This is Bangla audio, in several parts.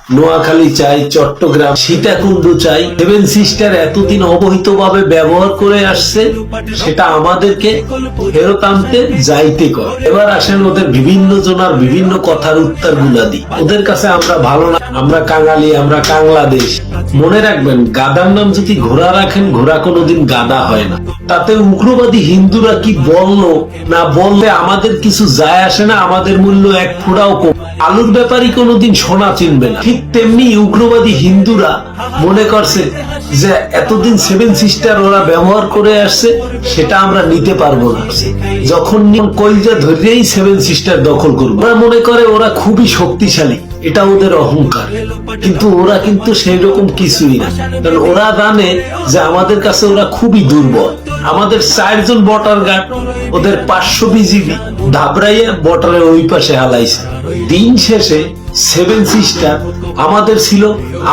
নোয়াখালী চাই, চট্টগ্রাম, সীতাকুণ্ড চাই। সেভেন সিস্টার এতদিন অবহিতভাবে ব্যবহার করে আসছে, সেটা আমাদেরকে ফেরত আনতে যাইতে কর। এবার আসেন ওদের বিভিন্ন জনার বিভিন্ন কথার উত্তর গুলা দিই। ওদের কাছে আমরা ভালো না, আমরা কাঙালি, আমরা কাংলাদেশ। মনে রাখবেন, গাদার নাম যদি ঘোড়া রাখেন, ঘোড়া কোনোদিন গাদা হয় না। তাতে উগ্রবাদী হিন্দুরা কি বললো না বললে আমাদের কিছু যায় আসে না, আমাদের মূল্য এক ফোঁটাও কম। আলুর ব্যাপারই কোনোদিন সোনা চিনবে না। ঠিক তেমনি উগ্রবাদী হিন্দুরা মনে করছে যে এতদিন সেভেন সিস্টার ওরা ব্যবহার করে আসছে, সেটা আমরা নিতে পারবো না। যখন কইজা ধরেই সেভেন সিস্টার দখল করবো, ওরা মনে করে ওরা খুবই শক্তিশালী, এটা ওদের অহংকার। কিন্তু ওরা কিন্তু সেই রকম কিছুই না, কারণ ওরা জানে যে আমাদের কাছে ওরা খুবই দুর্বল। আমাদের 4 জন বর্ডার গার্ড ওদের 500 বিজিবি ধাবড়াইয়া বর্ডারের ওই পাশে হালাইছে। দিন শেষে সেভেন সিস্টার আমাদের ছিল,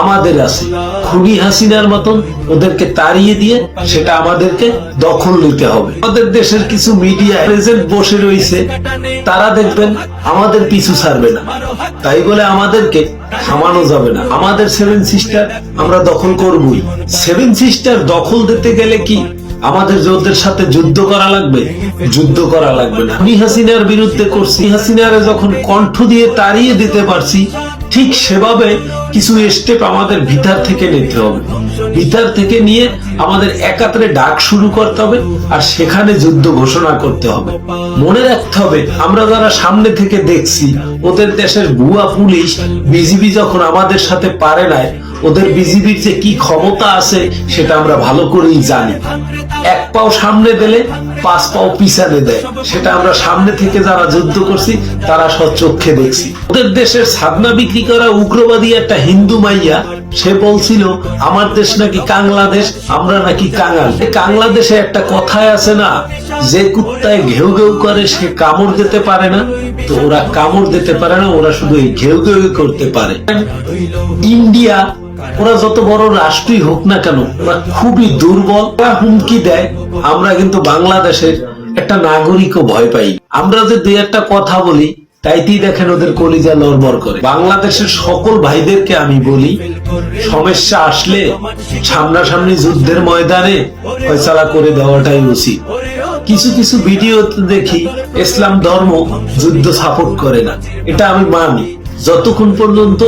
আমাদের আছে। খুনি হাসিনার মতন ওদেরকে তাড়িয়ে দিয়ে সেটা আমাদেরকে দখল নিতে হবে। আমাদের দেশের কিছু মিডিয়া প্রেজেন্ট বসে রয়েছে, তারা দেখবেন আমাদের পিছু ছাড়বে না, তাই বলে আমাদেরকে থামানো যাবে না। আমাদের সেভেন সিস্টার আমরা দখল করবই। সেভেন সিস্টার দখল দিতে গেলে কি আমাদের ওদের সাথে যুদ্ধ করা লাগবে? যুদ্ধ করা লাগবে না। খুনি হাসিনার বিরুদ্ধে করছি, হাসিনারে যখন কণ্ঠ দিয়ে তাড়িয়ে দিতে পারছি, ঠিক সেভাবে কিছু স্টেপ আমাদের ভিতর থেকে নিতে হবে। ভিতর থেকে নিয়ে আমাদের একাত্রে ডাক শুরু করতে হবে, আর সেখানে যুদ্ধ ঘোষণা করতে হবে। মনে রাখতে হবে, আমরা যারা সামনে থেকে দেখছি ওদের দেশের ভুয়া পুলিশ বিজিবি যখন আমাদের সাথে পারে নাই, ওদের বিজিবির যে কি ক্ষমতা আছে সেটা আমরা ভালো করেই জানি। 1 পাও সামনে দিলে 5 পাও পিছানে দেয়, সেটা আমরা সামনে থেকে যারা যুদ্ধ করছি তারা সচক্ষে দেখছি। ওদের দেশের সাধনা বিক্রি করা উগ্রবাদী একটা হিন্দু মাইয়া, সে বলছিল আমার দেশ নাকি কাংলাদেশ, আমরা নাকি কাঙাল। কাংলাদেশে একটা কথায় আছে না, যে কুত্তায় ঘেউ ঘেউ করে সে কামড় দিতে পারে না। তো ওরা কামড় দিতে পারে না, ওরা শুধু এই ঘেউ ঘেউ করতে পারে। ইন্ডিয়া, ওরা যত বড় রাষ্ট্রই হোক না কেন, ওরা খুবই দুর্বল। হুমকি দেয়, আমরা কিন্তু বাংলাদেশের একটা নাগরিকও ভয় পাই। আমরা যে 2-1টা কথা বলি, তাইতেই দেখেন ওদের কলিজা লড়বড় করে। বাংলাদেশের সকল ভাইদেরকে আমি বলি, সমস্যা আসলে সামনাসামনি যুদ্ধের ময়দানে ফয়সালা করে দেওয়াটাই উচিত। কিছু কিছু ভিডিওতে দেখি ইসলাম ধর্ম যুদ্ধ সাপোর্ট করে না, এটা আমি মানি। যতক্ষণ পর্যন্ত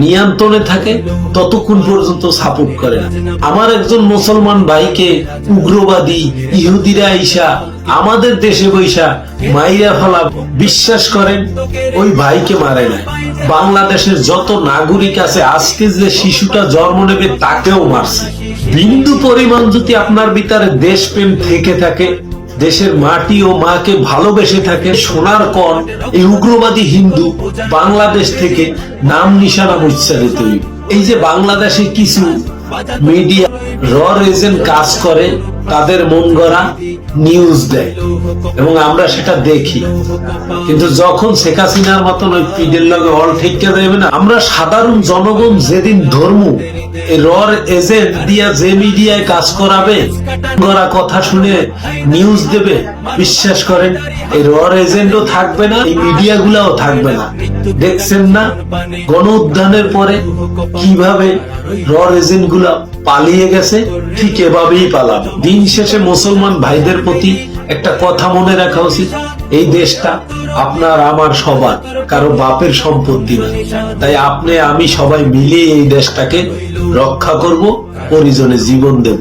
নিয়ন্ত্রণে থাকে ততক্ষণ পর্যন্ত সাপোর্ট করে না। আমার একজন মুসলমান ভাইকে উগ্রবাদী ইহুদিরা আইসা আমাদের দেশে বৈশা মাইরা ফেলা, বিশ্বাস করেন ওই ভাইকে মারে নাই। বাংলাদেশের যত নাগরিক আছে, আজকে যে শিশুটা জন্ম নেবে তাকেও মারছে। বিন্দু পরিমাণ যদি আপনার ভিতরে দেশপ্রেম থেকে থাকে, দেশের মাটি ও মাকে ভালোবেসে থাকে, সোনার কণ এই উগ্রবাদী হিন্দু বাংলাদেশ থেকে নাম নিশানা উচ্চারিত। এই যে বাংলাদেশে কিছু মিডিয়া এজেন্ট কাজ করে, তাদের মন গড়া নিউজ দেয় এবং আমরা সেটা দেখি। কিন্তু যখন শেখ হাসিনার মতন ওই পিডের লগে অল ঠেকে দেবে না, আমরা সাধারণ জনগণ যেদিন ধর্ম এজেন্ট দিয়া যে মিডিয়ায় কাজ করাবে, গড়া কথা শুনে নিউজ দেবে, বিশ্বাস করেন এই এজেন্টও থাকবে না, এই মিডিয়া গুলাও থাকবে না। দেখছেন না গণ উত্থানের পরে কিভাবে এজেন্ট গুলা পালিয়ে গেছে? ঠিক এভাবেই পালাবে। দিন শেষে মুসলমান ভাইদের প্রতি একটা কথা মনে রাখা উচিত, এই দেশটা আপনার আমার সবার, কারো বাপের সম্পত্তি না। তাই আপনি আমি সবাই মিলে এই দেশটাকে রক্ষা করব, পরিজনে জীবন দেব।